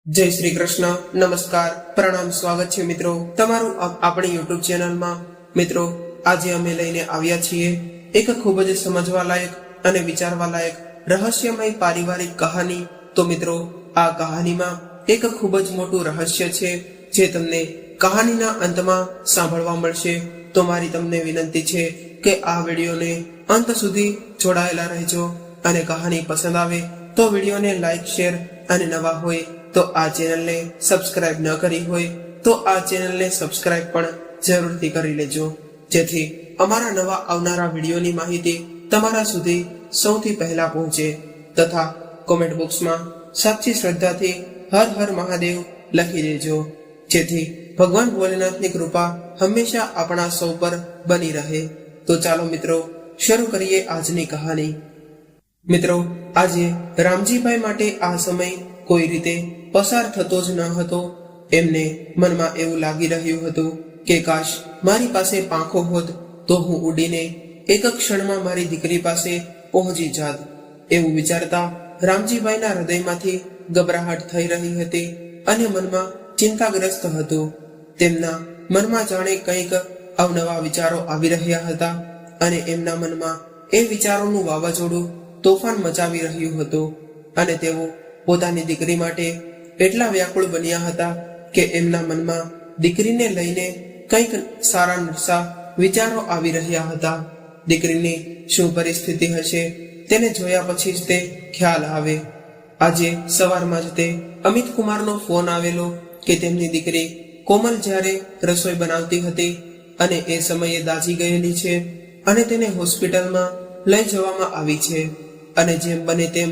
જય શ્રી કૃષ્ણ, નમસ્કાર, પ્રણામ, સ્વાગત છે મિત્રો તમારું આપણી યુટ્યુબ ચેનલમાં। મિત્રો આજે અમે લઈને આવ્યા છીએ એક ખૂબ જ સમજવા લાયક અને વિચારવા લાયક રહસ્યમય પારિવારિક કહાની। તો મિત્રો આ કહાનીમાં એક ખૂબ જ મોટું રહસ્ય છે જે તમને કહાનીના અંતમાં સાંભળવા મળશે। તો મારી તમને વિનંતી છે કે આ વિડીયોને અંત સુધી જોડાયેલા રહેજો અને કહાની પસંદ આવે તો વિડીયોને લાઈક, શેર અને નવા હોય તો આ ચેનલને સબસ્ક્રાઇબ ન કરી હોય તો આ ચેનલને સબસ્ક્રાઇબ પણ જરૂરથી કરી લેજો, જેથી અમારા નવા આવનારા વિડીયોની માહિતી તમારા સુધી સૌથી પહેલા પહોંચે। તથા કોમેન્ટ બોક્સમાં સાચી શ્રદ્ધાથી હર હર મહાદેવ લખી દેજો, જેથી ભગવાન ભોલેનાથની કૃપા હંમેશા આપણા સૌ પર બની રહે। તો ચાલો મિત્રો શરૂ કરીએ આજની કહાની। મિત્રો આજે રામજીભાઈ માટે આ સમય કોઈ રીતે પસાર થતો જ ન હતો। એમને મનમાં એવું લાગી રહ્યું હતું કે કાશ મારી પાસે પાંખો હોત તો હું ઉડીને એક ક્ષણમાં મારી દીકરી પાસે પહોંચી જાત। એવું વિચારતા રામજીભાઈના હૃદયમાંથી ગભરાહટ થઈ રહી હતી અને મનમાં ચિંતાગ્રસ્ત હતું। તેમના મનમાં જાણે કંઈક અવનવા વિચારો આવી રહ્યા હતા અને એમના મનમાં એ વિચારોનું વાવાઝોડું તોફાન મચાવી રહ્યું હતું અને તેઓ પોતાની દીકરી માટે એટલા વ્યાકુળ બન્યા હતા કે એમના મનમાં દીકરીને લઈને કંઈક સારા નરસા વિચારો આવી રહ્યા હતા। દીકરીની શું પરિસ્થિતિ હશે તેને જોયા પછી જ તે ખ્યાલ આવે। આજે સવારમાં જ તે અમિત કુમારનો ફોન આવેલો કે તેમની દીકરી કોમલ જ્યારે રસોઈ બનાવતી હતી અને એ સમયે દાઝી ગયેલી છે અને તેને હોસ્પિટલમાં લઈ જવામાં આવી છે અને જેમ બને તેમ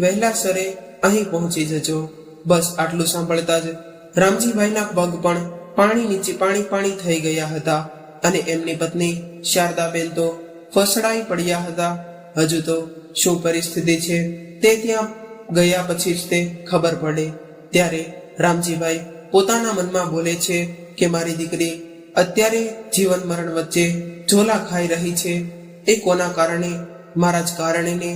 વહેલાસરે અહીં પહોંચી જજો। બસ આટલું સાંભળતા જ રામજીભાઈના પગ પણ પાણી થઈ ગયા હતા અને એમની પત્ની શારદાબેન તો ફસડાઈ પડ્યા હતા। હજુ તો શું પરિસ્થિતિ છે તે ત્યાં ગયા પછી જ તે ખબર પડે। ત્યારે રામજીભાઈ પોતાના મનમાં બોલે છે કે મારી દીકરી અત્યારે જીવન મરણ વચ્ચે ઝોલા ખાઈ રહી છે। એ કોના કારણે? મારા જ કારણે ને।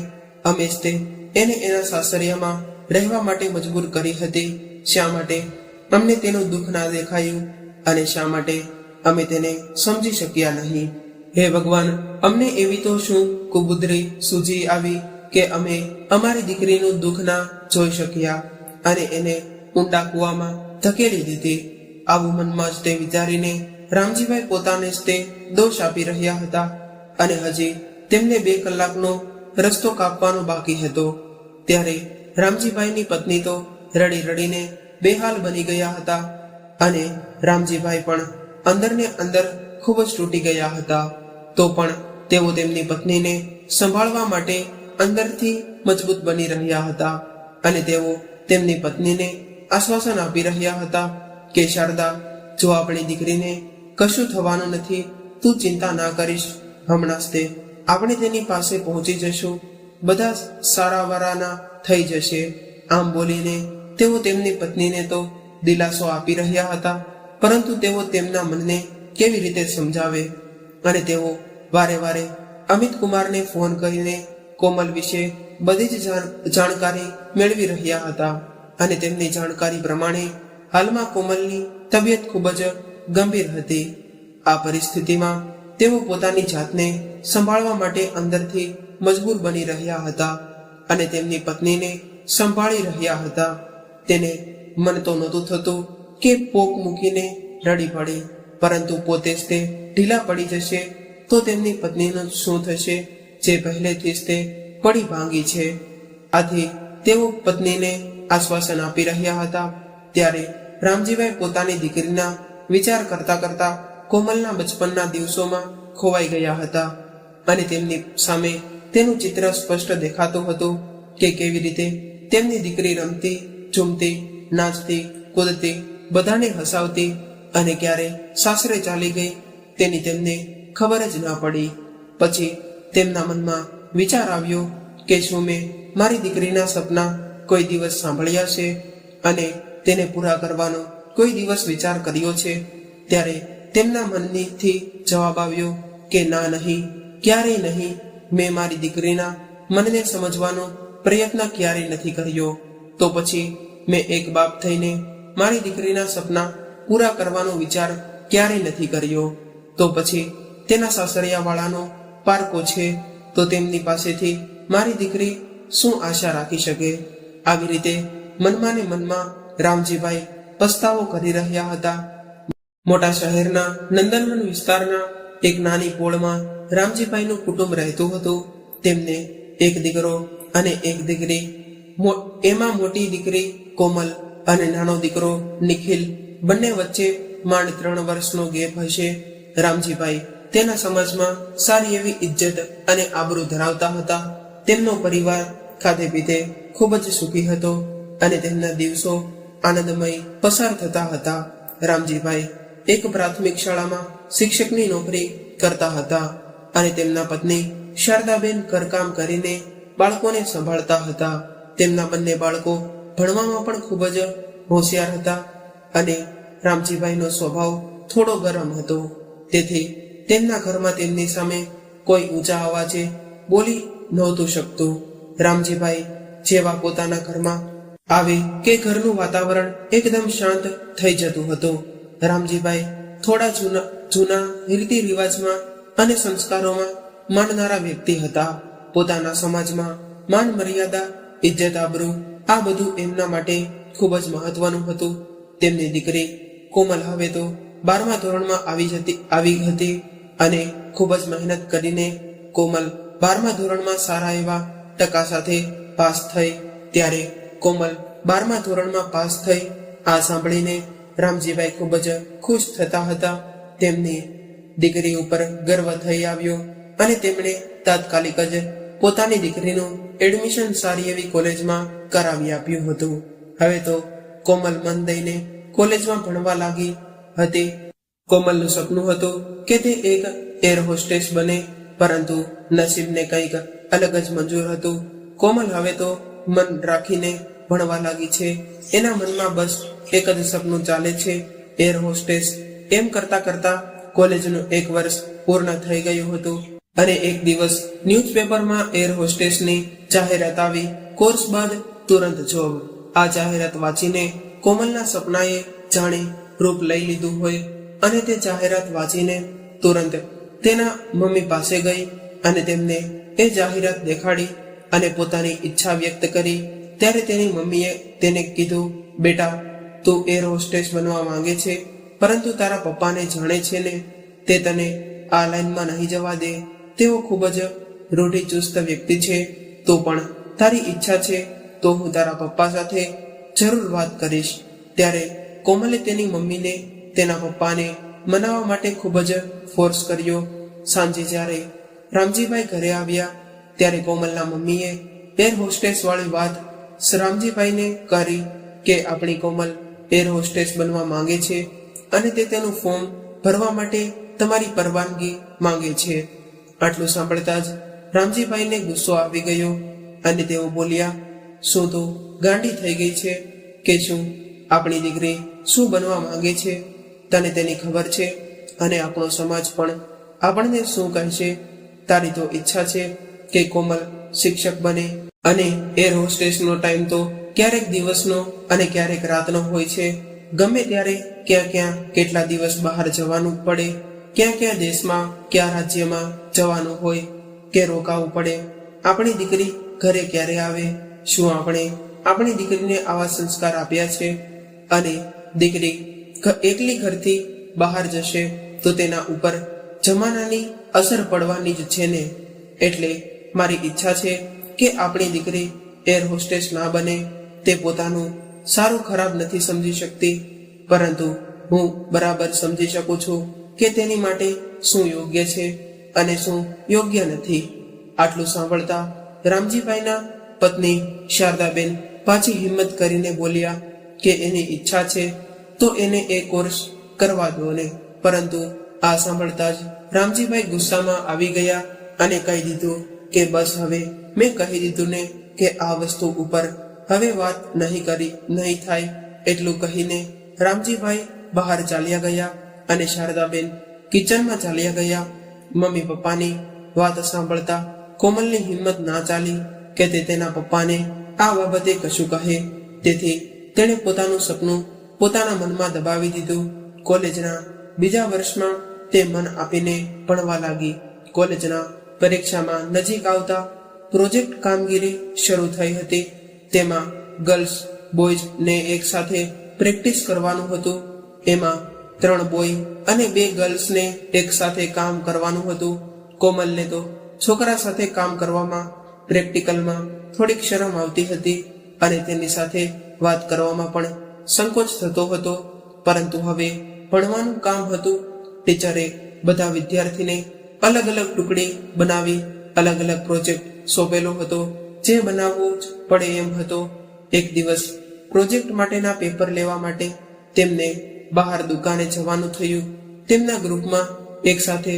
અમે જ તે એને એના સાસરિયામાં રહેવા માટે મજબૂર કરી હતી। શા માટે અમને તેનું દુઃખ ના દેખાયું અને શા માટે અમે તેને સમજી શક્યા નહીં? હે ભગવાન, અમને એવી તો શું કુબુદ્રી સૂજી આવી કે અમે અમારી દીકરીનું દુઃખ ના જોઈ શક્યા અને એને ઊંડા કૂવામાં ધકેલી દીધી। આવું મનમાં જ તે વિચારીને રામજીભાઈ પોતાને જ તે દોષ આપી રહ્યા હતા અને હજી તેમને 2 કલાકનો રસ્તો કાપવાનો બાકી હતો। ત્યારે રામજીભાઈની પત્ની તો રડી રડીને બેહાલ બની ગયા હતા અને રામજીભાઈ પણ અંદરને અંદર ખૂબ જ તૂટી ગયા હતા। તો પણ તેઓ તેમની પત્નીને સંભાળવા માટે અંદરથી મજબૂત બની રહ્યા હતા અને તેઓ તેમની પત્નીને આશ્વાસન આપી રહ્યા હતા કે શારદા, જો આપણી દીકરીને કશું થવાનું નથી, તું ચિંતા ના કરીશ, હમણાં જ તે આપણે તેની પાસે પહોંચી જશું, બધા સારા વારાના થઈ જશે। આમ બોલીને તેઓ તેમની પત્નીને તો દિલાસો આપી રહ્યા હતા, પરંતુ તેઓ તેમના મનને કેવી રીતે સમજાવે? અને તેઓ વારે વારે અમિત કુમારને ફોન કરીને કોમલ વિશે બધી જ જાણકારી મેળવી રહ્યા હતા અને તેમની જાણકારી પ્રમાણે હાલમાં કોમલની તબિયત ખૂબ જ ગંભીર હતી। આ પરિસ્થિતિમાં તેઓ પોતાની જાતને સંભાળવા માટે અંદરથી મજબૂર બની રહ્યા હતા અને તેમની પત્નીને સંભાળી રહ્યા હતા। તેને મન તો નહોતું થતું કે પોક મૂકીને રડી પડે, પરંતુ પોતે જ તે ઢીલા પડી જશે તો તેમની પત્નીનું શું થશે જે પહેલેથી જ તે પડી ભાંગી છે। આથી તેઓ પત્નીને આશ્વાસન આપી રહ્યા હતા। ત્યારે રામજીભાઈ પોતાની દીકરીના વિચાર કરતા કરતા કોમલના બચપનના દિવસોમાં ખોવાઈ ગયા હતા અને તેમની સામે તેનું ચિત્ર સ્પષ્ટ દેખાતું હતું કે કેવી રીતે તેમની દીકરી રમતી, ઝૂમતી, નાચતી, કૂદતી, બધાને હસાવતી અને ક્યારે સાસરે ચાલી ગઈ તેની તેમને ખબર જ ના પડી। પછી તેમના મનમાં વિચાર આવ્યો કે શું મેં મારી દીકરીના સપના કોઈ દિવસ સાંભળ્યા છે અને તેને પૂરા કરવાનો કોઈ દિવસ વિચાર કર્યો છે? ત્યારે તેમના મનથી જવાબ આવ્યો કે ના, નહીં, ક્યારેય નહીં। મેં મારી દીકરીના મનને સમજવાનો પ્રયત્ન ક્યારેય નથી કર્યો। તો પછી મેં એક બાપ થઈને મારી દીકરીના સપના પૂરા કરવાનો વિચાર ક્યારેય નથી કર્યો, તો પછી તેના સાસરિયાવાળાનો પારકો છે, તો તેમની પાસેથી મારી દીકરી શું આશા રાખી શકે? આવી રીતે મનમાં ને મનમાં રામજીભાઈ પસ્તાવો કરી રહ્યા હતા. મોટા શહેરના નંદનવન વિસ્તારના એક નાની પોળમાં રામજીભાઈનું કુટુંબ રહેતું હતું. તેમને એક દીકરો અને એક દીકરી. એમાં મોટી દીકરી કોમલ અને નાનો દીકરો નિખિલ, બંને વચ્ચે માંડ 3 વર્ષનો ગેપ હશે. રામજીભાઈ તેના સમાજમાં સારી એવી ઇજ્જત અને આબરૂ ધરાવતા હતા. તેમનો પરિવાર ખાધે પીધે ખૂબ જ સુખી હતો અને તેમના દિવસો આનંદમય પસાર થતા હતા. રામજીભાઈ એક પ્રાથમિક શાળામાં શિક્ષકની નોકરી કરતા હતા અને તેમના પત્ની શારદાબેન ઘરકામ કરીને બાળકોને સંભાળતા હતા. તેમના બંને બાળકો ભણવામાં પણ ખૂબ જ હોશિયાર હતા અને રામજીભાઈનો સ્વભાવ થોડો ગરમ હતો. તેથી તેમના ઘરમાં તેમની સામે કોઈ ઊંચા અવાજે બોલી નહોતું શકતું. રામજીભાઈ જેવા પોતાના ઘરમાં આવે કે ઘરનું વાતાવરણ એકદમ શાંત થઈ જતું હતું. રામજીભાઈ થોડા જૂના રીતિ રિવાજમાં અને સંસ્કારોમાં માનનારા વ્યક્તિ હતા. પોતાના સમાજમાં માન મર્યાદા, ઇજ્જત, આબરૂ આ બધું એમના માટે ખૂબ જ મહત્વનું હતું. તેમની દીકરી કોમલ હવે તો 12મા ધોરણમાં આવી હતી અને ખૂબ જ મહેનત કરીને કોમલ 12મા ધોરણમાં સારા એવા ટકા સાથે પાસ થઈ. ત્યારે કોમલ 12મા ધોરણમાં પાસ થઈ. આ સાંભળીને રામજીભાઈ ખૂબ જ ખુશ થતા હતા. તેમની દીકરી ઉપર ગર્વ થઈ આવ્યો અને તેમણે તાત્કાલિક જ પોતાની દીકરીનું એડમિશન સારી એવી કોલેજમાં કરાવી આપ્યું હતું. હવે તો કોમલ મન દઈને કોલેજમાં ભણવા લાગી હતી. કોમલનું સપનું હતું કે તે એક એર હોસ્ટેસ બને, પરંતુ નસીબને કંઈક અલગ જ મંજૂર હતું. કોમલ હવે તો મન રાખીને ભણવા લાગી છે. એના મનમાં બસ એક જ સપનું ચાલે છે, એર હોસ્ટેસ. એમ કરતા કરતા કોલેજનું 1 વર્ષ પૂર્ણ થઈ ગયું હતું અને એક દિવસ ન્યૂઝપેપરમાં એર હોસ્ટેસની જાહેરાત આવી. કોર્સ બાદ તુરંત જોબ. આ જાહેરાત વાંચીને કોમલના સપનાએ જાણે રૂપ લઈ લીધું હોય અને તે જાહેરાત વાંચીને તુરંત તેના મમ્મી પાસે ગઈ અને તેમને એ જાહેરાત દેખાડી અને પોતાની ઈચ્છા વ્યક્ત કરી. ત્યારે તેની મમ્મીએ તેને કીધું, બેટા, તું એર હોસ્ટેસ બનવા માંગે છે, પરંતુ તારા પપ્પાને જાણે છે ને, તે તને આ લાઈનમાં નહીં જવા દે. તેઓ ખૂબ જ રૂઢિચુસ્ત વ્યક્તિ છે. તો પણ તારી ઈચ્છા છે તો હું તારા પપ્પા સાથે જરૂર વાત કરીશ. ત્યારે કોમલે તેની મમ્મીને તેના પપ્પાને મનાવવા માટે ખૂબ જ ફોર્સ કર્યો. સાંજે જ્યારે રામજીભાઈ ઘરે આવ્યા ત્યારે કોમલના મમ્મીએ એર હોસ્ટેસ વાળી વાત રામજીભાઈને કરી કે આપણી કોમલ એર હોસ્ટેસ બનવા માંગે છે અને તે તેનું ફોર્મ ભરવા માટે તમારી પરવાનગી માંગે છે. આટલું સાંભળતા જ રામજીભાઈને ગુસ્સો આવી ગયો અને તેઓ બોલ્યા, શું તું ગાંડી થઈ ગઈ છે કે શું? આપણી દીકરી શું બનવા માંગે છે તને તેની ખબર છે? અને આપણો સમાજ પણ આપણને શું કહેશે? તારી તો ઈચ્છા છે કે કોમલ શિક્ષક બને અને એર હોસ્ટેસનો ટાઈમ તો ક્યારેક દિવસનો અને ક્યારેક રાતનો હોય છે. ગમે ત્યારે ક્યાં કેટલા દિવસ બહાર જવાનું પડે, ક્યાં દેશમાં કયા રાજ્યમાં જવાનું હોય કે રોકાવું પડે. આપણી દીકરી ઘરે ક્યારે આવે? શું આપણે આપણી દીકરીને આવા સંસ્કાર આપ્યા છે? અને દીકરી એકલી ઘરથી બહાર જશે તો તેના ઉપર જમાનાની અસર પડવાની જ છે ને. એટલે મારી ઈચ્છા છે કે આપણી દીકરી એર હોસ્ટેસ ના બને. તે પોતાનું સારું ખરાબ નથી સમજી શકતી, પરંતુ હું બરાબર સમજી શકું છું કે તેની માટે શું યોગ્ય છે અને શું યોગ્ય નથી. આટલું સાંભળતા રામજીભાઈના પત્ની શારદાબેન પાછી હિંમત કરીને બોલ્યા કે એની ઈચ્છા છે તો એને એ કોર્સ કરવા દો ને. પરંતુ આ સાંભળતા જ રામજીભાઈ ગુસ્સામાં આવી ગયા અને કહી દીધું કે બસ, હવે મેં કહી દીધું ને કે આ વસ્તુ ઉપર હવે વાત નહીં થાય. એટલું કહીને રામજીભાઈ બહાર ચાલ્યા ગયા અને શારદાબેન કિચનમાં ચાલ્યા ગયા. મમ્મી પપ્પાની વાત સાંભળતા કોમલની હિંમત ના ચાલી કે તે તેના પપ્પાને આ બાબતે કશું કહે. તેથી તેણે પોતાનું સપનું પોતાના મનમાં દબાવી દીધું. કોલેજના બીજા વર્ષમાં તે મન આપીને ભણવા લાગી. કોલેજના પરીક્ષામાં નજીક આવતા પ્રોજેક્ટ કામગીરી શરૂ થઈ હતી. તેમાં ગર્લ્સ બોયઝ ને એક સાથે પ્રેક્ટિસ કરવાનું હતું. એમાં 3 બોય અને 2 ગર્લ્સને એક સાથે કામ કરવાનું હતું. કોમલને તો છોકરા સાથે કામ કરવામાં પ્રેક્ટિકલમાં થોડીક શરમ આવતી હતી અને તેની સાથે વાત કરવામાં પણ સંકોચ થતો હતો. પરંતુ હવે ભણવાનું કામ હતું. ટીચરે બધા વિદ્યાર્થીને અલગ અલગ ટુકડી બનાવી અલગ અલગ પ્રોજેક્ટ સોંપેલો હતો, જે બનાવવો જ પડે એમ હતો. એક દિવસ પ્રોજેક્ટ માટેના પેપર લેવા માટે તેમને બહાર દુકાને જવાનું થયું. તેમના ગ્રુપમાં એક સાથે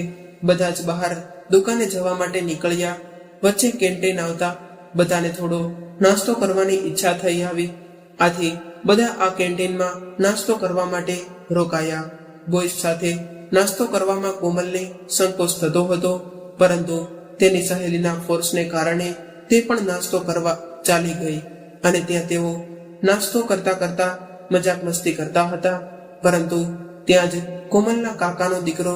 બધા જ બહાર દુકાને જવા માટે નીકળ્યા. વચ્ચે કેન્ટીન આવતા બધાને થોડો નાસ્તો કરવાની ઈચ્છા થઈ આવી. આથી બધા આ કેન્ટીનમાં નાસ્તો કરવા માટે રોકાયા. બોયઝ સાથે નાસ્તો કરવામાં કોમલને સંકોચ થતો હતો, પરંતુ તેની સહેલીના ફોર્સને કારણે તે પણ નાસ્તો કરવા ચાલી ગઈ અને ત્યાં તેઓ નાસ્તો કરતા કરતા મજાક મસ્તી કરતા હતા. પરંતુ ત્યાં જ કોમલના કાકાનો દીકરો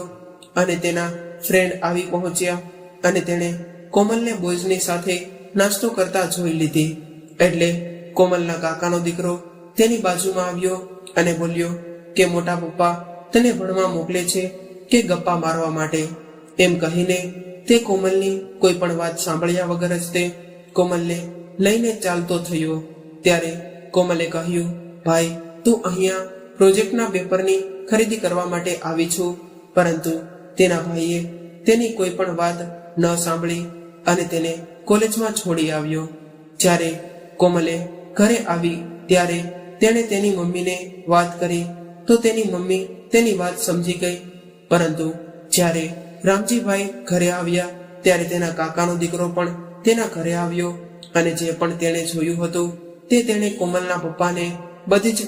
અને તેના ફ્રેન્ડ આવી પહોંચ્યા અને તેણે કોમલને બોયઝની સાથે નાસ્તો કરતા જોઈ લીધી. એટલે કોમલના કાકાનો દીકરો તેની બાજુમાં આવ્યો અને બોલ્યો કે મોટા પપ્પા તને ભણવા મોકલે છે કે ગપ્પા મારવા માટે? એમ કહીને તે કોમલની કોઈ પણ વાત સાંભળ્યા વગર જ તે કોમલને લઈને ચાલતો થયો. ત્યારે કોમલે કહ્યું, ભાઈ તું અહીંયા પ્રોજેક્ટના પેપરની ખરીદી કરવા માટે આવી છું. પરંતુ તેના ભાઈએ તેની કોઈ પણ વાત ન સાંભળી અને તેને કોલેજમાં છોડી આવ્યો. જ્યારે કોમલે ઘરે આવી ત્યારે તેણે તેની મમ્મીને વાત કરી તો તેની મમ્મી તેની વાત સમજી ગઈ. પરંતુ જ્યારે રામજીભાઈ ઘરે આવ્યા ત્યારે તેના કાકાનો દીકરો પણ તેના ઘરે આવ્યો અને જે પણ તેણે જોયું હતું તે તેણે કોમલના પપ્પાને બધી જ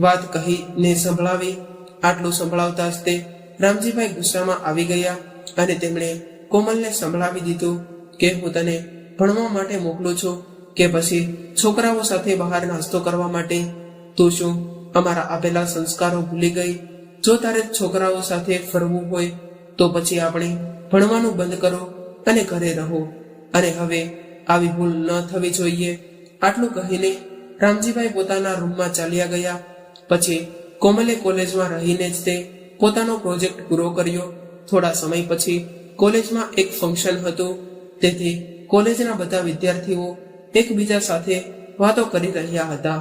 વાત કહીને સંભળાવી. આટલું સંભળાવતા જ તે રામજીભાઈ ગુસ્સામાં આવી ગયા અને તેમણે કોમલને સંભળાવી દીધું કે હું તને ભણવા માટે મોકલું છું કે પછી છોકરાઓ સાથે બહાર નાસ્તો કરવા માટે? તું શું અમારા આપેલા સંસ્કારો ભૂલી ગઈ? જો તારે છોકરાઓ સાથે ફરવું હોય તો પછી આપણે ભણવાનું બંધ કરો અને ઘરે રહો, અને હવે આવી ભૂલ ન થવી જોઈએ. આટલું કહીને રામજીભાઈ પોતાના રૂમમાં ચાલ્યા ગયા. પછી કોમલે કોલેજમાં રહીને જ તે પોતાનો પ્રોજેક્ટ પૂરો કર્યો. થોડા સમય પછી કોલેજમાં એક ફંક્શન હતું, તેથી કોલેજના બધા વિદ્યાર્થીઓ એકબીજા સાથે વાતો કરી રહ્યા હતા.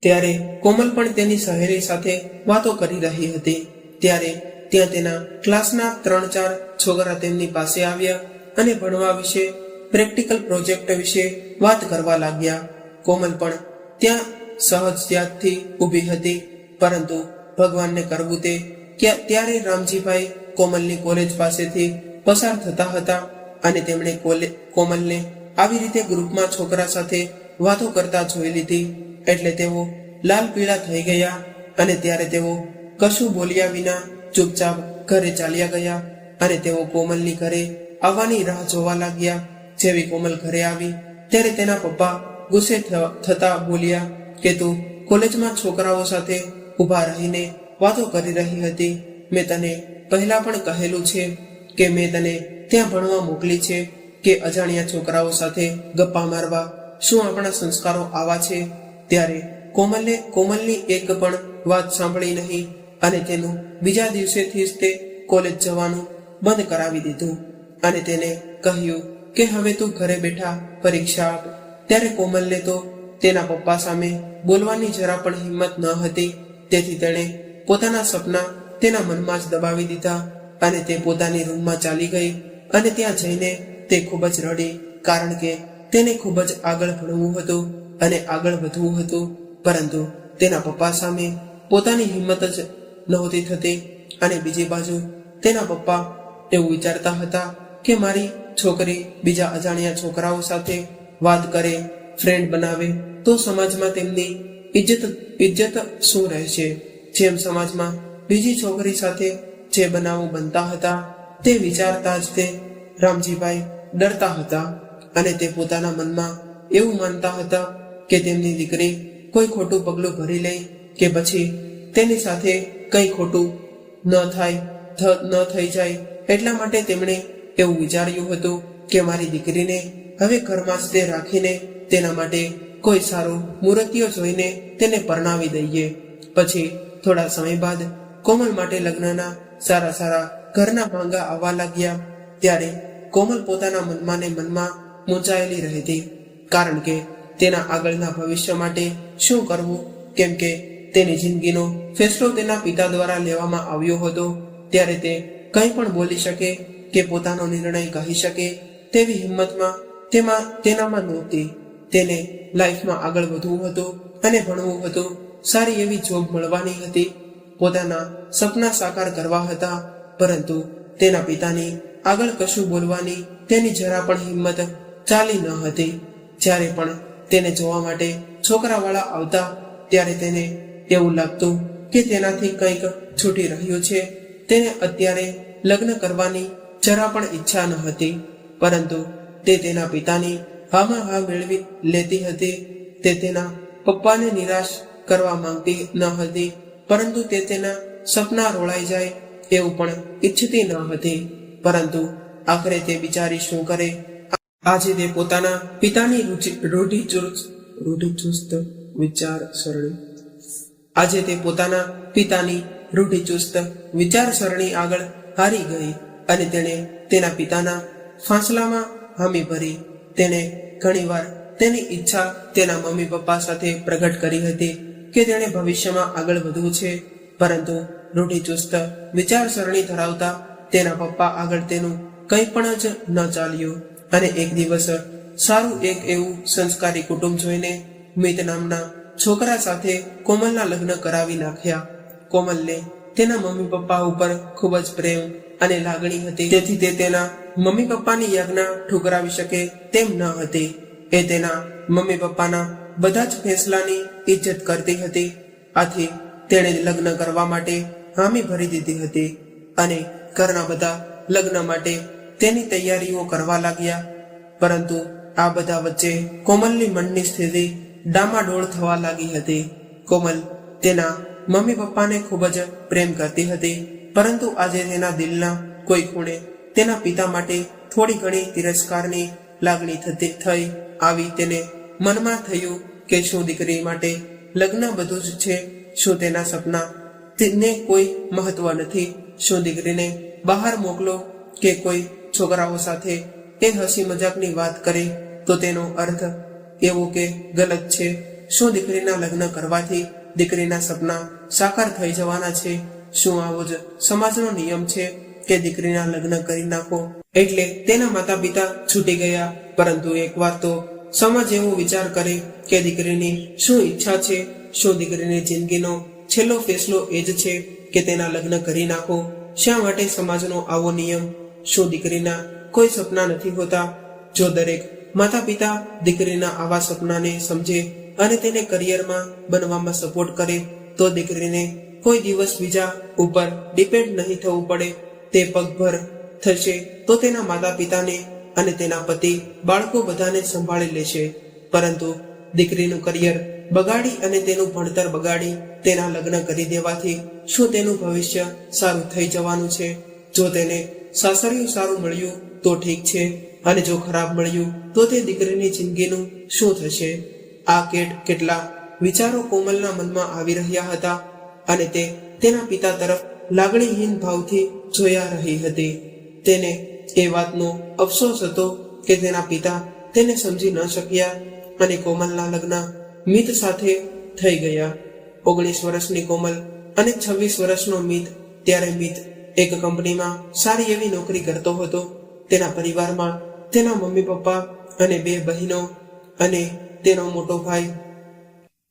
ત્યારે કોમલ પણ તેની સહેલી સાથે વાતો કરી રહી હતી. ત્યારે ત્યાં તેના ક્લાસના 3-4 છોકરા તેમની પાસે આવ્યા અને ભણવા વિશે, પ્રેક્ટિકલ પ્રોજેક્ટ વિશે વાત કરવા લાગ્યા. કોમલ પણ ત્યાં સહજતાથી ઊભી હતી, પરંતુ ભગવાનને કરવું તે ત્યારે રામજીભાઈ કોમલની કોલેજ પાસેથી પસાર થતા હતા અને તેમણે કોમલને આવી રીતે ગ્રુપમાં છોકરા સાથે વાતો કરતા જોઈ લીધી. એટલે તેઓ લાલ પીળા થઈ ગયા અને ત્યારે તેઓ કશું બોલ્યા વિના ચૂપચાપ ઘરે ચાલ્યા ગયા અને તેઓ કોમલની ઘરે આવવાની રાહ જોવા લાગ્યા. જેવી કોમલ ઘરે આવી ત્યારે તેના પપ્પા ગુસ્સે થતા બોલ્યા કે તું કોલેજમાં છોકરાઓ સાથે ઊભા રહીને વાતો કરી રહી હતી. મેં તને પહેલા પણ કહેલું છે કે મેં તને ત્યાં ભણવા મોકલી છે કે અજાણ્યા છોકરાઓ સાથે ગપ્પા મારવા? શું આપણા સંસ્કારો આવા છે? ત્યારે કોમલની એક પણ વાત સાંભળી નહીં અને તેનું બીજા દિવસેથી જ તે કોલેજ જવાનું બંધ કરાવી દીધું અને તેને કહ્યું કે હવે તું ઘરે બેઠા પરીક્ષા આપ. ત્યારે કોમલને તો તેના પપ્પા સામે બોલવાની જરા પણ હિંમત ન હતી, તેથી તેણે પોતાના સપના તેના મનમાં જ દબાવી દીધા અને તે પોતાની રૂમમાં ચાલી ગઈ અને ત્યાં જઈને તે ખૂબ જ રડી, કારણ કે તેને ખૂબ જ આગળ ભણવું હતું અને આગળ વધવું હતું, પરંતુ તેના પપ્પા સામે પોતાની હિંમત જ નહોતી થતી. અને બીજી બાજુ તેના પપ્પા એવું વિચારતા હતા કે મારી છોકરી બીજા અજાણ્યા છોકરાઓ સાથે વાત કરે, ફ્રેન્ડ બનાવે તો સમાજમાં તેમની ઇજ્જત શું રહેશે? જેમ સમાજમાં બીજી છોકરી સાથે જે બનાવો બનતા હતા તે વિચારતા જ તે રામજીભાઈ ડરતા હતા અને તે પોતાના મનમાં એવું માનતા હતા કે તેમની દીકરી કોઈ ખોટું પગલું ભરી લે કે પછી તેની સાથે કંઈ ખોટું ન થઈ જાય એટલા માટે તેમણે એવું વિચાર્યું હતું કે મારી દીકરીને હવે ઘરમાં જ તે રાખીને તેના માટે કોઈ સારું મુહૂર્તિઓ જોઈને તેને પરણાવી દઈએ. પછી થોડા સમય બાદ કોમલ માટે લગ્નના સારા ઘરના માંગા આવવા લાગ્યા. ત્યારે કોમલ પોતાના મનમાં ને મનમાં મૂંઝાયેલી રહેતી, કારણ કે તેના આગળના ભવિષ્ય માટે શું કરવું, કેમ કે તેની જિંદગીનો ફેસલો તેના પિતા દ્વારા લેવામાં આવ્યો હતો. ત્યારે તે કંઈ પણ બોલી શકે કે પોતાનો નિર્ણય કહી શકે તેવી હિંમતમાં તેનામાં નહોતી. તેને લાઈફમાં આગળ વધવું હતું અને ભણવું હતું, સારી એવી જોબ મળવાની હતી, પોતાના સપના સાકાર કરવા હતા. પરંતુ તેના પિતાની આગળ કશું બોલવાની તેની જરા પણ હિંમત ચાલી ન હતી. જ્યારે પણ તેને જોવા માટે છોકરાવાળા આવતા ત્યારે તેને એવું લાગતું કે તેનાથી કંઈક છૂટી રહ્યું છે. તેને અત્યારે લગ્ન કરવાની જરા પણ ઈચ્છા ન હતી, પરંતુ તે તેના પિતાની હામાં હા મેળવી લેતી હતી. તે તેના પપ્પાને નિરાશ કરવા માંગતી ન હતી, પરંતુ તે તેના સપના રોળાઈ જાય એવું પણ ઈચ્છતી ન હતી. પરંતુ આખરે તે બિચારી શું કરે? આજે તે પોતાના પિતાની રૂઢિચુસ્ત વિચારસરણી આગળ હારી ગઈ અને તેણે તેના પિતાના ફાંસલામાં હામી ભરી. તેણે ઘણીવાર તેની ઈચ્છા તેના મમ્મી પપ્પા સાથે પ્રગટ કરી હતી કે તેણે ભવિષ્યમાં આગળ વધવું છે, પરંતુ રૂઢિચુસ્ત વિચારસરણી ધરાવતા તેના પપ્પા આગળ તેનું કંઈ પણ જ ન ચાલ્યું. અને એક દિવસ સારું એક એવું સંસ્કારી કુટુંબ જોઈને મિત નામના છોકરા સાથે કોમલના લગ્ન કરાવી નાખ્યા. કોમલને તેના મમ્મી પપ્પા ઉપર ખૂબ જ પ્રેમ અને લાગણી હતી, તેથી તે તેના મમ્મી પપ્પાની યાજ્ઞા ઠુકરાવી શકે તેમ ન હતી. એ તેના મમ્મી પપ્પાના બધા જ ફેસલાની ઇજ્જત કરતી હતી. આથી તેણે લગ્ન કરવા માટે હામી ભરી દીધી હતી અને ઘરના બધા લગ્ન માટે તેની તૈયારીઓ કરવા લાગ્યા. પરંતુ આ બધા વચ્ચે કોમલની મનની સ્થિતિ ડામાડોળ થવા લાગી હતી. કોમલ તેના મમ્મી પપ્પાને ખૂબ જ પ્રેમ કરતી હતી, પરંતુ આજે તેના દિલના કોઈ ખૂણે તેના પિતા માટે થોડી ઘણી તિરસ્કારની લાગણી થઈ આવી. તેને મનમાં થયું કે શું દીકરી માટે લગ્ન બધું જ છે? શું તેના સપના તેને કોઈ મહત્વ નથી? શું દીકરીને બહાર મોકલો કે કોઈ છોકરાઓ સાથે એ હસી મજાકની વાત કરે તો તેનો અર્થ એવો કે ગલત છે? શું દીકરીના લગ્ન કરવાથી દીકરીના સપના સાકાર થઈ જવાના છે? શું આવો જ સમાજનો નિયમ છે કે દીકરીના લગ્ન કરી નાખો એટલે તેના માતા પિતા છૂટી ગયા? પરંતુ એકવાર તો સમાજ એવો વિચાર કરે કે દીકરીની શું ઈચ્છા છે? શું દીકરીની જિંદગીનો છેલ્લો ફેસલો એ જ છે કે તેના લગ્ન કરી નાખો? શા માટે સમાજનો આવો નિયમ? શું દીકરીના કોઈ સપના નથી હોતા? જો દરેક માતા પિતા દીકરીના આવા સપનાને સમજે અને તેને કરિયરમાં બનવામાં સપોર્ટ કરે તો દીકરીને કોઈ દિવસ બીજા ઉપર ડિપેન્ડ નહીં થવું પડે. તે પગભર થશે તો તેના માતા પિતાને અને તેના પતિ બાળકો બધાને સંભાળી લેશે. પરંતુ દીકરીનું કરિયર બગાડી અને તેનું ભણતર બગાડી તેના લગ્ન કરી દેવાથી શું તેનું ભવિષ્ય સારું થઈ જવાનું છે? જો તેને સાસરિયું સારું મળ્યું તો ઠીક છે, અને જો ખરાબ મળ્યું તો તે દીકરીની જિંદગીનું શું થશે? આ કેટલા વિચારો કોમલના મનમાં આવી રહ્યા હતા અને તે તેના પિતા તરફ લાગણીહીન ભાવથી જોયા રહી હતી. તેને એ વાતનો અફસોસ હતો કે તેના પિતા તેને સમજી ન શક્યા અને કોમલના લગ્ન મિત સાથે થઈ ગયા. 19 વર્ષની કોમલ અને 26 વર્ષનો મિત. ત્યારે મિત એક કંપનીમાં સારી એવી નોકરી કરતો હતો. તેના પરિવારમાં તેના મમ્મી પપ્પા અને 2 બહેનો અને તેનો મોટો ભાઈ,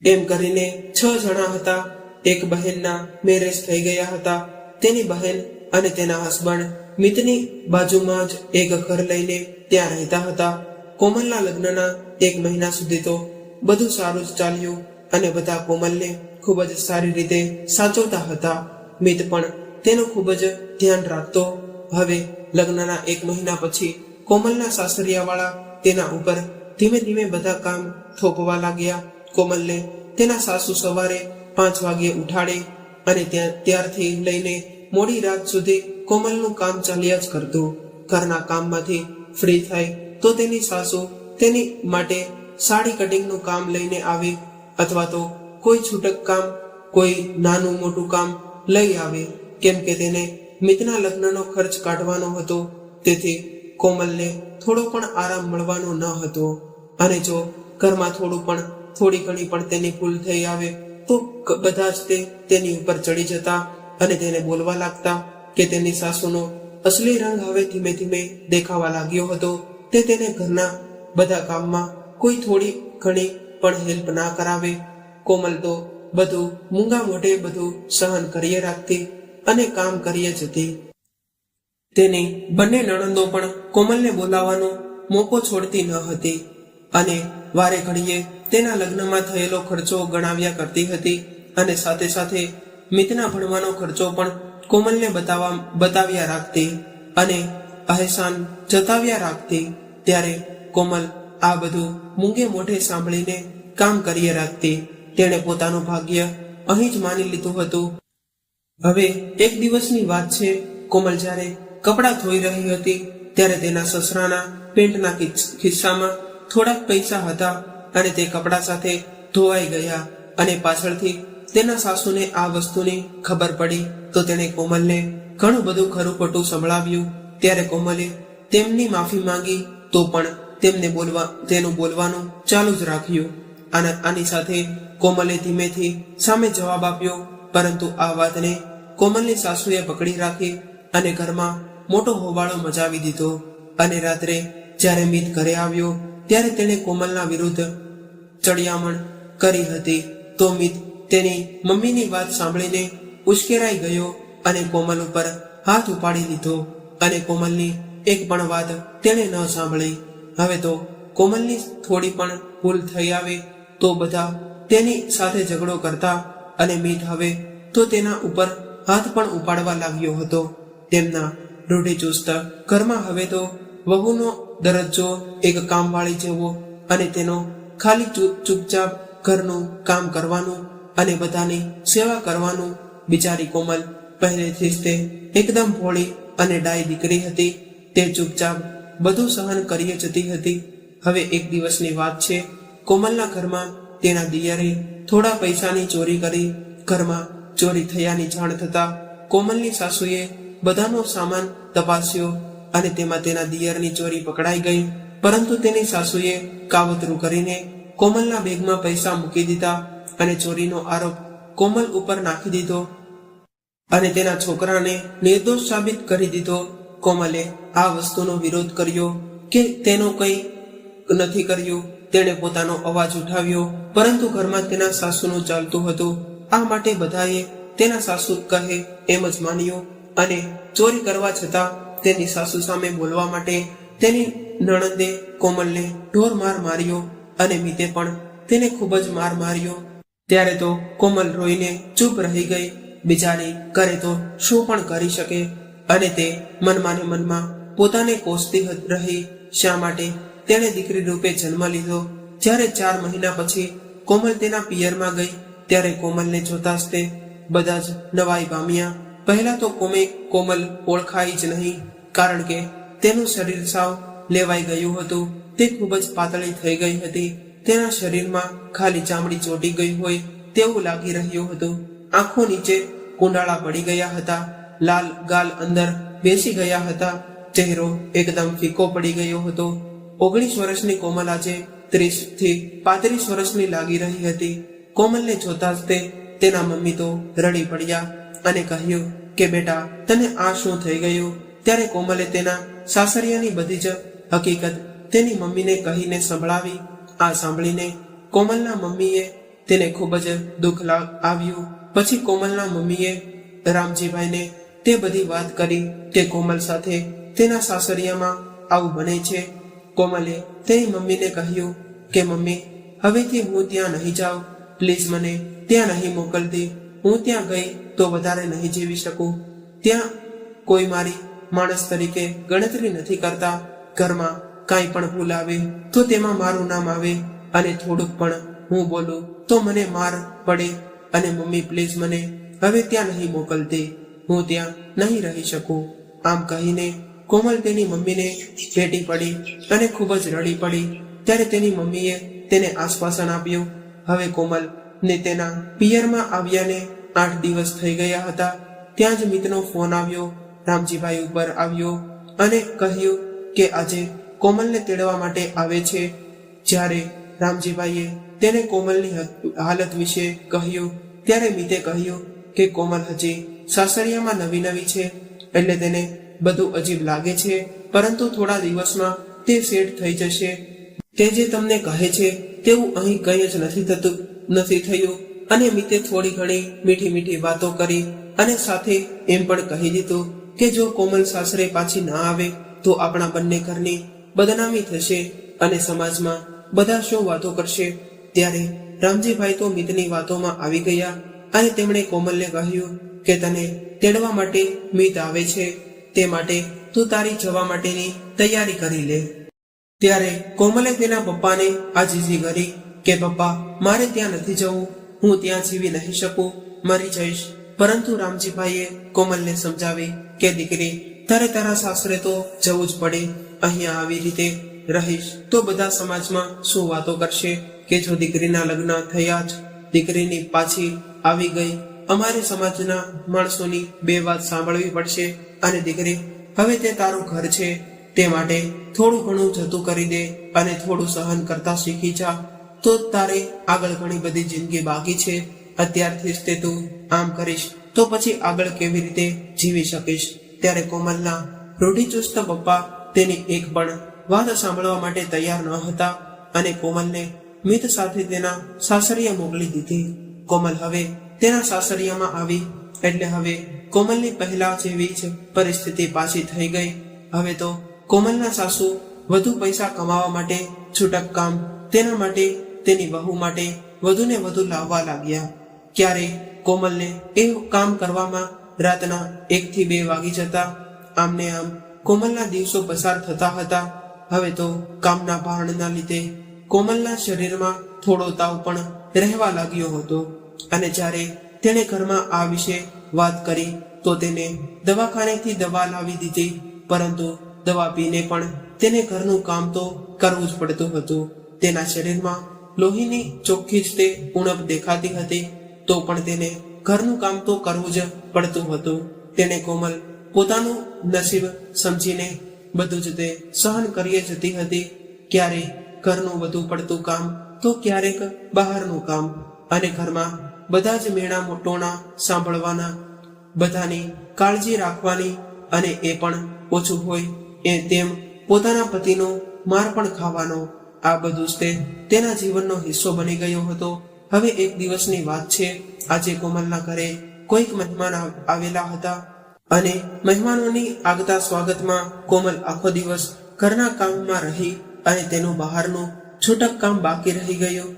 એમ કરીને 6 જણા હતા. એક બહેનના મેરેજ થઈ ગયા હતા. તેની બહેન અને તેના હસબન્ડ મિતની બાજુમાં જ એક ઘર લઈને ત્યાં રહેતા હતા. કોમલના લગ્નના 1 મહિના સુધી તો બધું સારું જ ચાલ્યું અને બધા કોમલને ખૂબ જ સારી રીતે સાચવતા હતા. મિત પણ તેનું ખૂબ જ ધ્યાન રાખતો. હવે લગ્નના 1 મહિના પછી કોમલના સાસરિયાવાળા તેના ઉપર ધીમે ધીમે બધા કામ થોપવા લાગ્યા. કોમલને તેના સાસુ સવારે 5 વાગ્યે ઉઠાડે અને ત્યારથી લઈને મોડી રાત સુધી કોમલનું કામ ચાલ્યા જ કરતું. ઘરના કામમાંથી ફ્રી થાય તો તેની સાસુ તેની માટે સાડી કટિંગનું કામ લઈને આવે અથવા તો કોઈ છૂટક કામ, કોઈ નાનું મોટું કામ લઈ આવે, કેમ કે તેને મિતના લગ્નનો ખર્ચ કાઢવાનો હતો. તેથી કોમલને થોડો પણ આરામ મળવાનો ન હતો. અને જો ઘરમાં થોડી ઘણી પણ તેની ભૂલ થઈ આવે તો બધા જ તેની ઉપર ચડી જતા અને તેને બોલવા લાગતા કે તેની સાસુનો અસલી રંગ હવે ધીમે ધીમે દેખાવા લાગ્યો હતો. તે તેને ઘરના બધા કામમાં કોઈ થોડી ઘણી પણ હેલ્પ ના કરાવે. કોમલ તો બધું મૂંગા મોઢે બધું સહન કરીએ રાખતી અને કામ કરીએ જતી. તેની બંને નણંદો પણ કોમલને બોલાવવાનો મોકો છોડતી ન હતી અને વારે ઘડીએ તેના લગ્નમાં થયેલો ખર્ચો ગણાવ્યા કરતી હતી અને સાથે સાથે મિતના ભણવાનો ખર્ચો પણ કોમલને બતાવ્યા રાખતી અને અહેસાન જતાવ્યા રાખતી. ત્યારે કોમલ આ બધું મૂંગે મોઢે સાંભળીને કામ કરીએ રાખતી. તેણે પોતાનું ભાગ્ય અહીં જ માની લીધું હતું. હવે એક દિવસની વાત છે. કોમલ જ્યારે કપડાં ધોઈ રહી હતી ત્યારે તેના સસરાના પેન્ટના ખિસ્સામાં થોડાક પૈસા હતા અને તે કપડા સાથે ધોવાઈ ગયા અને પાછળથી તેના સાસુને આ વસ્તુની ખબર પડી તો તેણે કોમલને ઘણું બધું ખરું ખોટું સંભળાવ્યું. ત્યારે કોમલે તેમની માફી માંગી તો પણ તેનું બોલવાનું ચાલુ જ રાખ્યું. આની સાથે કોમલે ધીમેથી સામે જવાબ આપ્યો, પરંતુ આ વાતને કોમલની સાસુએ પકડી રાખી અને ઘરમાં મોટો હોબાળો મચાવી દીધો. અને રાત્રે જ્યારે મિત ઘરે આવ્યો ત્યારે તેણે કોમલના વિરુદ્ધ ચડિયામણ કરી હતી. તો મિત તેની મમ્મીની વાત સાંભળીને ઉશ્કેરાઈ ગયો અને કોમલ ઉપર હાથ ઉપાડી લીધો અને કોમલની એક પણ વાત તેણે ન સાંભળી. હવે તો કોમલની થોડી પણ ભૂલ થઈ આવે તો બધા તેની સાથે ઝઘડો કરતા અને મિત હવે તો તેના ઉપર હાથ પણ ઉપાડવા લાગ્યો હતો. તેમના રૂઢિચુસ્ત ઘરમાં હવે તો વહુનો દરજ્જો એક કામવાળી જેવો અને તેનો ખાલી ચૂપચાપ ઘરનું કામ કરવાનું અને બધાની સેવા કરવાનું. બિચારી કોમલ પહેલેથી જ તે એકદમ ભોળી અને ડાય દીકરી હતી. તે ચૂપચાપ બધું સહન કરી જતી હતી. હવે એક દિવસની વાત છે. કોમલના ઘરમાં તેના દિયરે થોડા પૈસાની ચોરી કરી. ઘરમાં ચોરી થયાની જાણ થતા કોમલની સાસુએ બધાનો સામાન તપાસ્યો અને તેમાં તેના દિયરની ચોરી પકડાઈ ગઈ. પરંતુ તેની સાસુએ કાવતરું કરીને કોમલના બેગમાં પૈસા મૂકી દીધા અને ચોરીનો આરોપ કોમલ ઉપર નાખી દીધો અને તેના છોકરાને નિર્દોષ સાબિત કરી દીધો. કોમલે આ વસ્તુનો વિરોધ કર્યો કે તેનો કંઈ નથી કર્યું. તેણે પોતાનો અવાજ ઉઠાવ્યો, પરંતુ ઘરમાં તેના સાસુનું ચાલતું હતું. આ માટે બધાએ તેના સાસુ કહે એમ જ માન્યું અને ચોરી કરવા છતાં તેની સાસુ સામે બોલવા માટે તેની નણંદે કોમલને ઢોર માર માર્યો અને મિતે પણ તેને ખૂબ જ માર માર્યો. ત્યારે તો કોમલ રોઈને ચૂપ રહી ગઈ. બિચારી કરે તો શું પણ કરી શકે અને તે મનમાં ને મનમાં પોતાને કોસતી રહી શા માટે તેણે દીકરી રૂપે જન્મ લીધો. જ્યારે 4 મહિના પછી કોમલ તેના પિયરમાં ગઈ ત્યારે કોમલને જોતા જ તે બધા જ નવાઈ પામ્યા. પહેલા તો કોમલ ઓળખાઈ જ નહીં, કારણ કે તેનું શરીર સાવ લેવાઈ ગયું હતું. તે ખૂબ જ પાતળી થઈ ગઈ હતી. તેના શરીરમાં ખાલી ચામડી ચોટી ગઈ હોય તેવું લાગી રહ્યું હતું. આંખો નીચે કુંડાળા પડી ગયા હતા. લાલ ગાલ અંદર બેસી ગયા હતા. ચહેરો એકદમ ફીકો પડી ગયો હતો. 19 વર્ષની કોમલ આજે 30 થી 35 વર્ષની લાગી રહી હતી. કોમલને જોતા જ તેના મમ્મી તો રડી પડ્યા અને કહ્યું કે બેટા, તને આ શું થઈ ગયું? ત્યારે કોમલે તેના સાસરિયાની બધી જ હકીકત તેની મમ્મીને કહીને સંભળાવી. આ સાંભળીને કોમલના મમ્મીએ તેને ખૂબ જ દુઃખ આવ્યું. પછી કોમલના મમ્મીએ રામજીભાઈને તે બધી વાત કરી કે કોમલ સાથે તેના સાસરિયામાં આવું બને છે. કોમલે તેની મમ્મીને કહ્યું કે મમ્મી, હવેથી હું ત્યાં નહીં જાઉં. પ્લીઝ મને ત્યાં નહીં મોકલતી. હું ત્યાં ગઈ તો વધારે નહીં જીવી શકું. ત્યાં કોઈ મારી માણસ તરીકે ગણતરી નથી કરતા. ઘરમાં કાંઈ પણ ભૂલ આવે તો તેમાં મારું નામ આવે અને થોડુંક પણ હું બોલું તો મને માર પડે અને મમ્મી પ્લીઝ મને હવે ત્યાં નહીં મોકલતી, હું ત્યાં નહીં રહી શકું. આમ કહીને કોમલ તેની મમ્મીને ભેટી પડી અને ખૂબ જ રડી પડી. ત્યારે તેની મમ્મીએ તેને આશ્વાસન આપ્યું. હવે કોમલ ને તેના પિયરમાં આવ્યાને 8 દિવસ થઈ ગયા હતા. ત્યાં જ મિતનો ફોન આવ્યો. રામજીભાઈ ઉપર આવ્યો અને કહ્યું કે આજે કોમલને તેડવા માટે આવે છે. જ્યારે રામજીભાઈએ તેને કોમલની હાલત વિશે કહ્યું ત્યારે મિતે કહ્યું કે કોમલ હજી સાસરિયામાં નવી છે, એટલે તેને બધું અજીબ લાગે છે, પરંતુ થોડા દિવસમાં તે સેટ થઈ જશે. તે જે તમને કહે છે તેવું અહીં કંઈ જ નથી થયું. અને મિતે થોડી ઘણી મીઠી વાતો કરી અને સાથે એમ પણ કહી દીધું કે જો કોમલ સાસરે પાછી ના આવે તો આપણા બંને ઘરની બદનામી થશે અને સમાજમાં બધા શું વાતો કરશે. ત્યારે રામજીભાઈ તો મિતની વાતોમાં આવી ગયા અને તેમણે કોમલને કહ્યું કે તને તેડવા માટે મિત આવે છે, તે માટે તું તારી જવા માટેની તૈયારી કરી લે. ત્યારે કોમલે તેના પપ્પાને આજીજી કરી કે પપ્પા, મારે ત્યાં નથી જવું, હું ત્યાં જીવી નહીં શકું, મરી જઈશ. પરંતુ રામજીભાઈએ કોમલને સમજાવી કે દીકરી, તારે તારા સાસરે તો જવું જ પડે. અહીંયા આવી રીતે રહીશ તો બધા સમાજમાં શું વાતો કરશે કે જો દીકરીના લગ્ન થયા જ દીકરીની પાછી આવી ગઈ. અમારે સમાજના માણસોની 2 વાત સાંભળવી પડશે. અને દીકરી, હવે તે તારું ઘર છે, તે માટે થોડું ઘણું જતું કરી દે અને થોડું સહન કરતા શીખી જા, તો તારે આગળ ઘણી બધી જિંદગી બાકી છે. અત્યારથી જ તે તું આમ કરીશ તો પછી આગળ કેવી રીતે જીવી શકીશ. ત્યારે કોમલના રૂઢિચુસ્ત પપ્પા તેની એક પણ વાત સાંભળવા માટે તૈયાર ન હતા અને કોમલને મિત સાથે તેના સાસરિયા મોકલી દીધી. કોમલ હવે તેના સાસરિયામાં આવી એટલે હવે કોમલની પહેલા જેવી જ પરિસ્થિતિ પાછી થઈ ગઈ. હવે તો કોમલના સાસુ વધુ પૈસા કમાવા માટે છૂટક કામ તેના માટે તેની વહુ માટે વધુ ને વધુ લાવવા લાગ્યા. ક્યારે કોમલને એ કામ કરવામાં રાતના 1 થી 2 વાગી જતા. આમને આમ કોમલના દિવસો પસાર થતા હતા. હવે તો કામના ભારણના લીધે કોમલના શરીરમાં થોડો તાવ પણ રહેવા લાગ્યો હતો અને જ્યારે તેણે ઘરમાં આ વિશે વાત કરી તો તેને દવાખાનેથી દવા લાવી દીધી, પરંતુ દવા પીને પણ તેને ઘરનું કામ તો કરવું જ પડતું હતું. તેના શરીરમાં લોહીની ચોખ્ખી જ તે ઉણપ દેખાતી હતી, તો પણ તેને ઘરનું કામ તો કરવું જ પડતું હતું. તેને કોમલ પોતાનું નસીબ સમજીને બધું જ તે સહન કરી જતી હતી. ક્યારેક ઘરનું વધુ પડતું કામ તો ક્યારેક બહારનું કામ, અને ઘરમાં બધા જ મેણા મોટોના સાંભળવાના, બધાની કાળજી રાખવાની, અને એ પણ ઓછું હોય એ તેમ પોતાના પતિનો માર પણ ખાવાનો. આ બધું જ તેના જીવનનો હિસ્સો બની ગયો હતો. હવે એક દિવસની વાત છે. આજે કોમલના ઘરે કોઈક મહેમાન આવેલા હતા અને મહેમાનોની આગતા સ્વાગતમાં કોમલ આખો દિવસ ઘરના કામમાં રહી અને તેનું બહારનું છૂટક કામ બાકી રહી ગયું.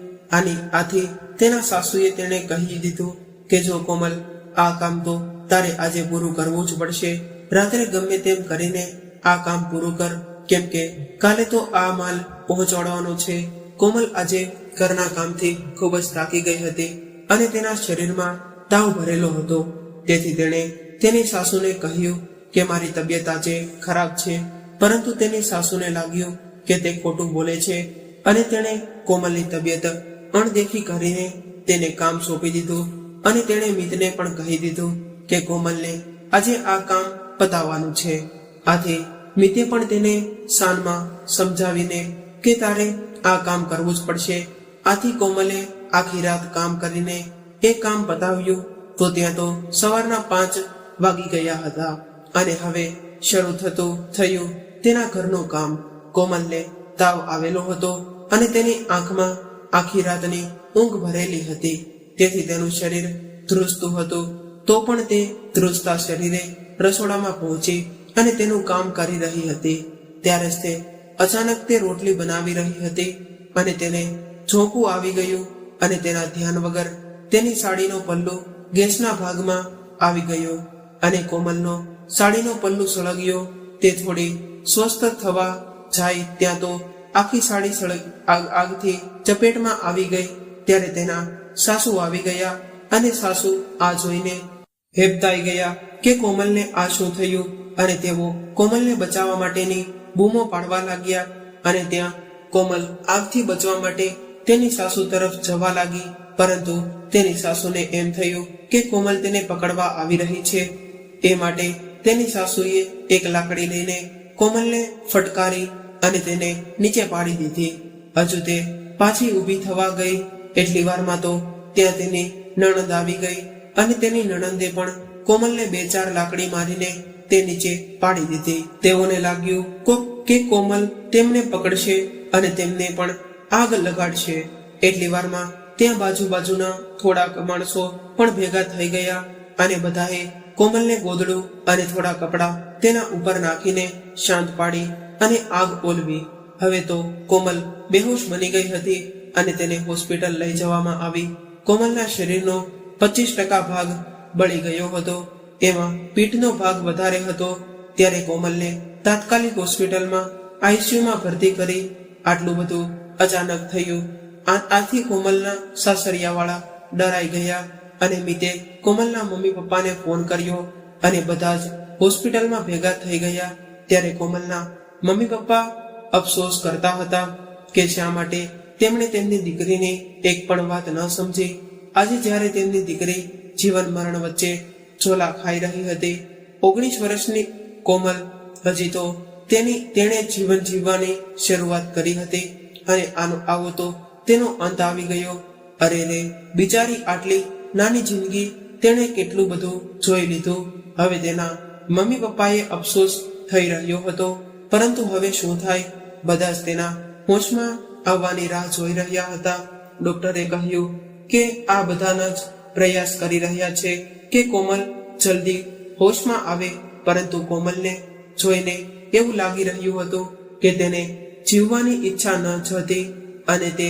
આથી તેના સાસુએ તેને કહી દીધું કે જો કોમલ, આ કામ તો તારે આજે પૂરું કરવું જ પડશે. રાત્રે ગમે તેમ કરીને આ કામ પૂરું કર, કેમ કે કાલે તો આ માલ પહોંચાડવાનો છે. કોમલ આજે ઘરના કામથી ખૂબ જ થાકી ગઈ હતી અને તેના શરીરમાં તાવ ભરેલો હતો. તેથી તેણે તેની સાસુને કહ્યું કે મારી તબિયત આજે ખરાબ છે, પરંતુ તેની સાસુને લાગ્યું કે તે ખોટું બોલે છે અને તેણે કોમલની તબિયત અણદેખી કરીને તેને કામ સોંપી દીધું અને તેણે મિતને પણ કહી દીધું કે કોમલને આજે આ કામ પતાવવાનું છે. આથી મિતે પણ તેને શાનમાં સમજાવીને કે તારે આ કામ કરવું જ પડશે. આથી કોમલે આખી રાત કામ કરીને એ કામ પતાવ્યું તો ત્યાં તો સવારના 5 વાગી ગયા હતા અને હવે શરૂ થયું તેના ઘરનું કામ. કોમલને તાવ આવેલો હતો અને તેની આંખમાં આખી રાતની ઊંઘ ભરેલી હતી, તેથી તેનું શરીર ધ્રુજતું હતું. તો પણ તે ધ્રુજતા શરીરે રસોડામાં પહોંચી અને તેનું કામ કરી રહી હતી. ત્યારે જ તે અચાનક તે રોટલી બનાવી રહી હતી અને તેને ઝોકું આવી ગયું અને તેના ધ્યાન વગર તેની સાડીનો પલ્લુ ગેસના ભાગમાં આવી ગયો અને કોમલનો સાડીનો પલ્લુ સળગ્યો. તે થોડી સ્વસ્થ થવા જાય ત્યાં તો આખી સાડી આગથી ચપેટમાં આવી ગઈ ત્યારે તેના સાસુ આવી ગયા અને સાસુ આ જોઈને હેબતાઈ ગયા કે કોમલને આ શું થયું, અને તેઓ કોમલને બચાવવા માટેની બૂમો પાડવા લાગ્યા. અને ત્યાં કોમલ આગથી બચવા માટે તેની સાસુ તરફ જવા લાગી, પરંતુ તેની સાસુને એમ થયું કે કોમલ તેને પકડવા આવી રહી છે. એ માટે તેની સાસુએ એક લાકડી લઈને કોમલને ફટકારી અને તેને નીચે પાડી દીધી. હજુ તે પાછી ઊભી થવા ગઈ એટલી વારમાં તો ત્યાં તેની નણંદ આવી ગઈ અને તેની નણંદે પણ કોમલને 2-4 લાકડી મારીને તે નીચે પાડી દીધી. તેઓને લાગ્યું કે કોમલ તેમને પકડશે અને તેમને પણ આગ લગાડશે. એટલી વારમાં ત્યાં બાજુના થોડાક માણસો પણ ભેગા થઈ ગયા અને બધાએ કોમલને ગોદડું અને થોડા કપડાં તેના ઉપર નાખીને શાંત પાડી અને આગ ઓલવી. હવે તો કોમલ બેહોશ બની ગઈ હતી અને તેને હોસ્પિટલ લઈ જવામાં આવી. કોમલના શરીરનો 25% ભાગ બળી ગયો હતો, એમાં પીઠનો ભાગ વધારે હતો. ત્યારે કોમલને તાત્કાલિક હોસ્પિટલમાં આઈસીયુમાં ભરતી કરી. આટલું બધું અચાનક થયું. આથી કોમલના સાસરિયાવાળા ડરાઈ ગયા અને મિતે કોમલના મમ્મી પપ્પાને ફોન કર્યો અને બધા જ હોસ્પિટલમાં ભેગા થઈ ગયા. ત્યારે કોમલના મમ્મી પપ્પા અફસોસ કરતા હતા કે શા માટે તેમણે તેમની દીકરીની એક પણ વાત ન સમજી. આજે જ્યારે તેમની દીકરી જીવન મરણ વચ્ચે ઝોલા ખાઈ રહી હતી, 19 વર્ષની કોમલ હજી તો તેણે જીવન જીવવાની શરૂઆત કરી હતી અને આવો તો તેનો અંત આવી ગયો. અરે રે, બિચારી આટલી નાની જિંદગી તેણે કેટલું બધું જોઈ લીધું. હવે તેના મમ્મી પપ્પાએ અફસોસ થઈ રહ્યો હતો, પરંતુ હવે શું થાય? બધા જ તેના હોશમાં આવવાની રાહ જોઈ રહ્યા હતા. ડોક્ટરે કહ્યું કે આ બધાના જ પ્રયાસ કરી રહ્યા છે કે કોમલ જલ્દી હોશમાં આવે, પરંતુ કોમલને જોઈને એવું લાગી રહ્યું હતું કે તેને જીવવાની ઈચ્છા ન જ હતી અને તે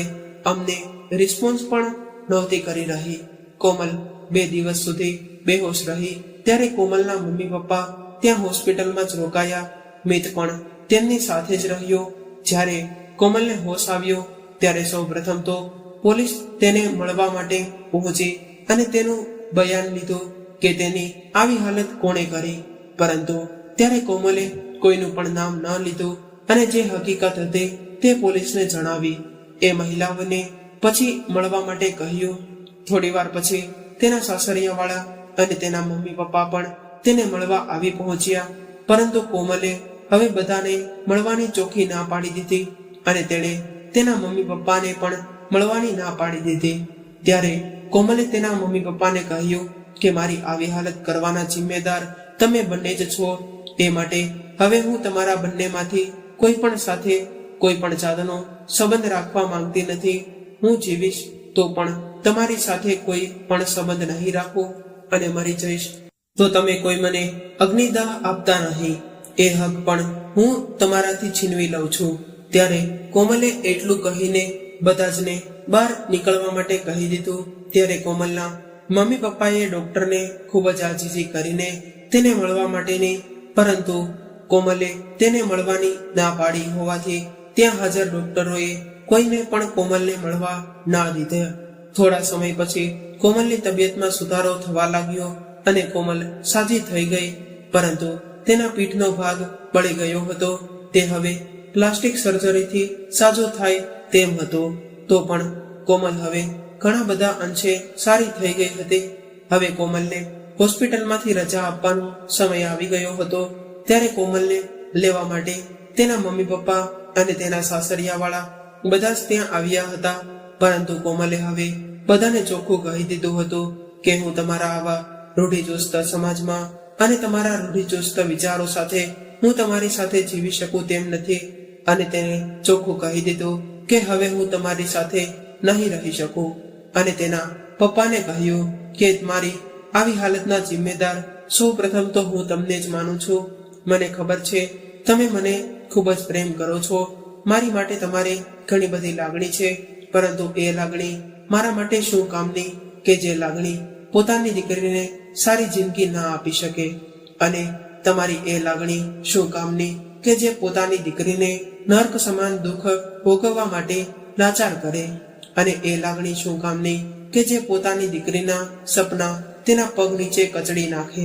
અમને રિસ્પોન્સ પણ નહોતી કરી રહી. કોમલ 2 દિવસ સુધી બેહોશ રહી. ત્યારે કોમલના મમ્મી પપ્પા ત્યાં હોસ્પિટલમાં જ રોકાયા. મિત પણ તેમની સાથે જ રહ્યો. જ્યારે કોમલને હોશ આવ્યો ત્યારે સૌ પ્રથમ તો પોલીસ તેને મળવા માટે પહોંચી અને તેનું બયાન લીધું કે તેની આવી હાલત કોણે કરી. પરંતુ ત્યારે કોમલે કોઈનું પણ નામ ન લીધું અને જે હકીકત હતી તે પોલીસને જણાવી. એ મહિલાઓને પછી મળવા માટે કહ્યું. થોડી વાર પછી તેના સાસરિયાવાળા અને તેના મમ્મી પપ્પા પણ તેને મળવા આવી પહોંચ્યા, પરંતુ કોમલે હવે બધાને મળવાની ચોખ્ખી ના પાડી દીધી અને તેણે તેના મમ્મી પપ્પાને પણ મળવાની ના પાડી દીધી. ત્યારે કોમલે તેના મમ્મી પપ્પાને કહ્યું કે મારી આવી હાલત કરવાના જિમ્મેદાર તમે બંને જ છો. એ માટે હવે હું તમારા બંનેમાંથી કોઈ પણ સાથે કોઈ પણ જાતનો સંબંધ રાખવા માંગતી નથી. હું જીવીશ તો પણ તમારી સાથે કોઈ પણ સંબંધ નહીં રાખું અને મરી જઈશ તો તમે કોઈ મને અગ્નિદાહ આપતા નહીં. એ હક પણ હું તમારાથી છીનવી લઉં છું. ત્યારે કોમલે એટલું કહીને બધા જને બહાર નીકળવા માટે કહી દીધું. ત્યારે કોમલના મમ્મી પપ્પાએ ડોક્ટરને ખૂબ જ આજીજી કરીને તેને મળવા માટેની, પરંતુ કોમલે તેને મળવાની ના પાડી હોવાથી ત્યાં હાજર ડોક્ટરોએ કોઈને પણ કોમલને મળવા ના દીધા. થોડા સમય પછી કોમલની તબિયતમાં સુધારો થવા લાગ્યો અને કોમલ સાજી થઈ ગઈ, પરંતુ તેના પીઠનો ભાગ બળી ગયો હતો. તે હવે પ્લાસ્ટિક સર્જરીથી સાજો થાય તેમ હતો. તો પણ કોમલ હવે ઘણા બધા અંશે સારી થઈ ગઈ હતી. હવે કોમલને હોસ્પિટલમાંથી રજા આપવાનો સમય આવી ગયો હતો. ત્યારે કોમલને લેવા માટે તેના મમ્મી પપ્પા અને તેના સાસરિયાવાળા બધા જ ત્યાં આવ્યા હતા, પરંતુ કોમલે હવે બધાને ચોખ્ખું કહી દીધું હતું કે હું તમારા આવા રૂઢિચુસ્ત સમાજમાં અને તમારા રૂઢિચુસ્ત વિચારો સાથે હું તમારી સાથે જીવી શકું તેમ નથી. અને તેને ચોખ્ખું કહી દીધું કે હવે હું તમારી સાથે નહીં રહી શકું. અને તેના પપ્પાને કહ્યું કે મારી આવી હાલતના જિમ્મેદાર સૌ પ્રથમ તો હું તમને જ માનું છું. મને ખબર છે તમે મને ખૂબ જ પ્રેમ કરો છો. મારી માટે તમારી ઘણી બધી લાગણી છે, પરંતુ એ લાગણી મારા માટે શું કામની કે જે લાગણી પોતાની દીકરીને સારી જિંદગી ના આપી શકે, અને તમારી એ લાગણી શું કામની કે જે પોતાની દીકરીને નર્ક સમાન દુઃખ ભોગવવા માટે લાચાર કરે. અને એ લાગણી શું કામની કે જે પોતાની દીકરીના સપના તેના પગ નીચે કચડી નાખે.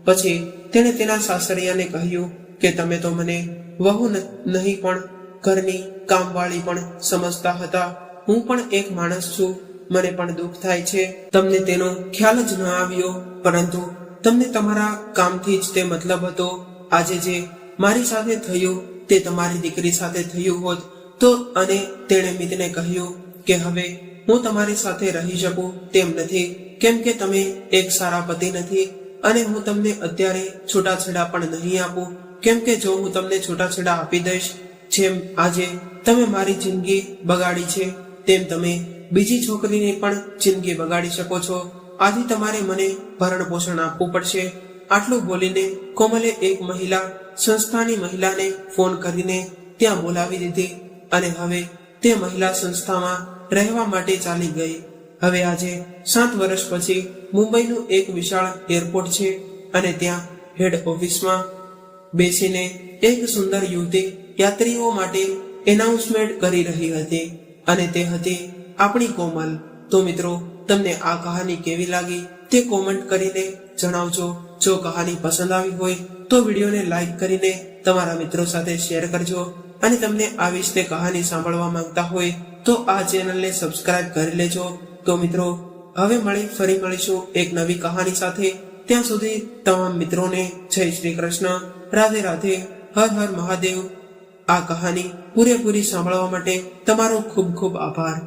પછી તેણે તેના સાસરિયાને કહ્યું કે તમે તો મને વહુ નહીં પણ ઘરની કામવાળી પણ સમજતા હતા. હું પણ એક માણસ છું, મને પણ દુઃખ થાય છે. તમને તેનો ખ્યાલ જ ન આવ્યો, પરંતુ તમને તમારા કામથી જ તે મતલબ હતો. આજે જે મારી સાથે થયું તે તમારી દીકરી સાથે થયું હોત તો. અને તેણે મિતને કહ્યું કે હવે હું તમારી સાથે રહી શકું તેમ નથી, કેમ કે તમે એક સારા પતિ નથી અને હું તમને અત્યારે છૂટાછેડા પણ નહીં આપું, કેમ કે જો હું તમને છૂટાછેડા આપી દઈશ, જેમ આજે તમે મારી જિંદગી બગાડી છે તેમ તમે બીજી છોકરીની પણ જિંદગી બગાડી શકો છો. આથી તમારે મને ભરણ પોષણ આપવું પડશે. આટલું બોલીને કોમલે એક મહિલા સંસ્થાની મહિલાને ફોન કરીને ત્યાં બોલાવી દીધી અને હવે તે મહિલા સંસ્થામાં રહેવા માટે ચાલી ગઈ. હવે આજે 7 વર્ષ પછી મુંબઈનું એક વિશાળ એરપોર્ટ છે અને ત્યાં હેડ ઓફિસમાં બેસીને એક સુંદર યુવતી યાત્રીઓ માટે એનાઉન્સમેન્ટ કરી રહી હતી અને તે હતી આપણી કોમલ. તો મિત્રો, તમને આ કહાની કેવી લાગી તે કોમેન્ટ કરીને જણાવજો. જો કહાની પસંદ આવી હોય તો વિડીયોને લાઈક કરીને તમારા મિત્રો સાથે શેર કરજો અને તમને આવી જ તે કહાની સાંભળવા માંગતા હોય તો આ ચેનલને સબસ્ક્રાઇબ કરી લેજો. તો મિત્રો, હવે ફરી મળીશું એક નવી કહાની સાથે. ત્યાં સુધી તમામ મિત્રોને જય શ્રી કૃષ્ણ, રાધે રાધે, હર હર મહાદેવ. આ કહાની પૂરેપૂરી સાંભળવા માટે તમારો ખૂબ ખૂબ આભાર.